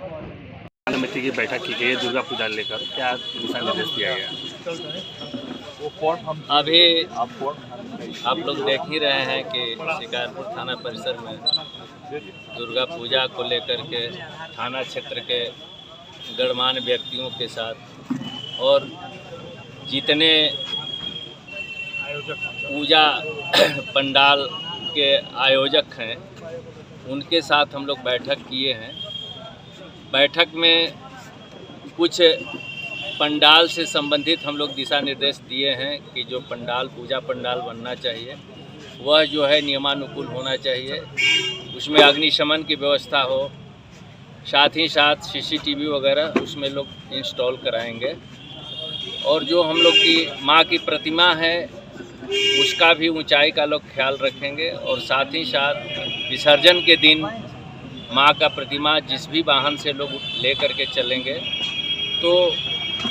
समिति की बैठक की गई है दुर्गा पूजा लेकर, क्या दिशा निर्देश दिया गया? अभी आप लोग देख ही रहे हैं कि शिकारपुर थाना परिसर में दुर्गा पूजा को लेकर के थाना क्षेत्र के गणमान्य व्यक्तियों के साथ और जितने पूजा पंडाल के आयोजक हैं उनके साथ हम लोग बैठक किए हैं। बैठक में कुछ पंडाल से संबंधित हम लोग दिशा निर्देश दिए हैं कि जो पंडाल पूजा पंडाल बनना चाहिए वह जो है नियमानुकूल होना चाहिए, उसमें अग्निशमन की व्यवस्था हो, साथ ही साथ सीसीटीवी वगैरह उसमें लोग इंस्टॉल कराएंगे और जो हम लोग की माँ की प्रतिमा है उसका भी ऊंचाई का लोग ख्याल रखेंगे और साथ ही साथ विसर्जन के दिन माँ का प्रतिमा जिस भी वाहन से लोग ले करके चलेंगे तो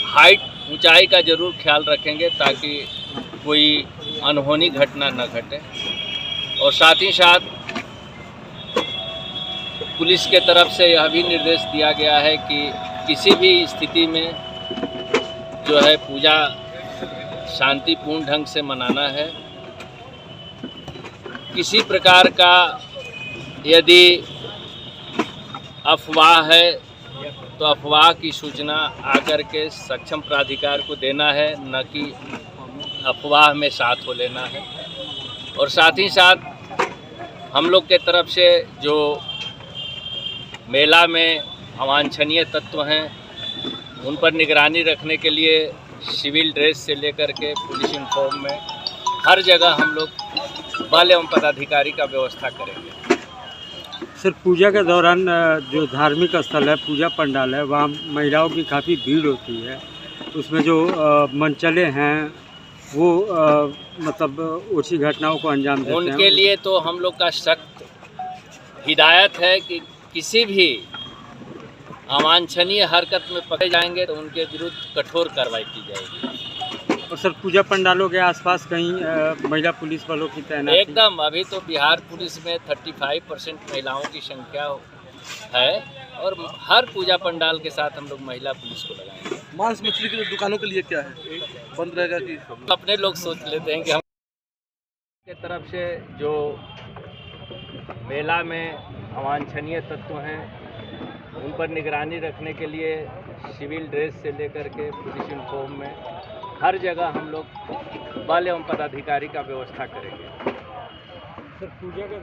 हाइट ऊंचाई का ज़रूर ख्याल रखेंगे ताकि कोई अनहोनी घटना न घटे। और साथ ही साथ पुलिस के तरफ से यह भी निर्देश दिया गया है कि किसी भी स्थिति में जो है पूजा शांतिपूर्ण ढंग से मनाना है। किसी प्रकार का यदि अफवाह है तो अफवाह की सूचना आकर के सक्षम प्राधिकार को देना है, न कि अफवाह में साथ हो लेना है। और साथ ही साथ हम लोग के तरफ से जो मेला में अवांछनीय तत्व हैं उन पर निगरानी रखने के लिए सिविल ड्रेस से लेकर के पुलिस यूनिफॉर्म में हर जगह हम लोग बल एवं पदाधिकारी का व्यवस्था करेंगे। सर, पूजा के दौरान जो धार्मिक स्थल है, पूजा पंडाल है, वहाँ महिलाओं की काफ़ी भीड़ होती है, उसमें जो मनचले हैं वो मतलब ओछी घटनाओं को अंजाम देते हैं। उनके लिए तो हम लोग का सख्त हिदायत है कि किसी भी अवांछनीय हरकत में पकड़े जाएंगे तो उनके विरुद्ध कठोर कार्रवाई की जाएगी। और सर, पूजा पंडालों के आसपास कहीं महिला पुलिस वालों की तैनाती? एकदम, अभी तो बिहार पुलिस में 35% महिलाओं की संख्या है और हर पूजा पंडाल के साथ हम लोग महिला पुलिस को लगाएंगे। मांस मछली की दुकानों के लिए क्या है, बंद रहेगा कि? अपने लोग सोच लेते हैं कि हम के तरफ से जो मेला में अवांछनीय तत्व हैं उन पर निगरानी रखने के लिए सिविल ड्रेस से लेकर के पुलिस यूनिफॉर्म में हर जगह हम लोग बल एवं पदाधिकारी का व्यवस्था करेंगे। सर, पूजा के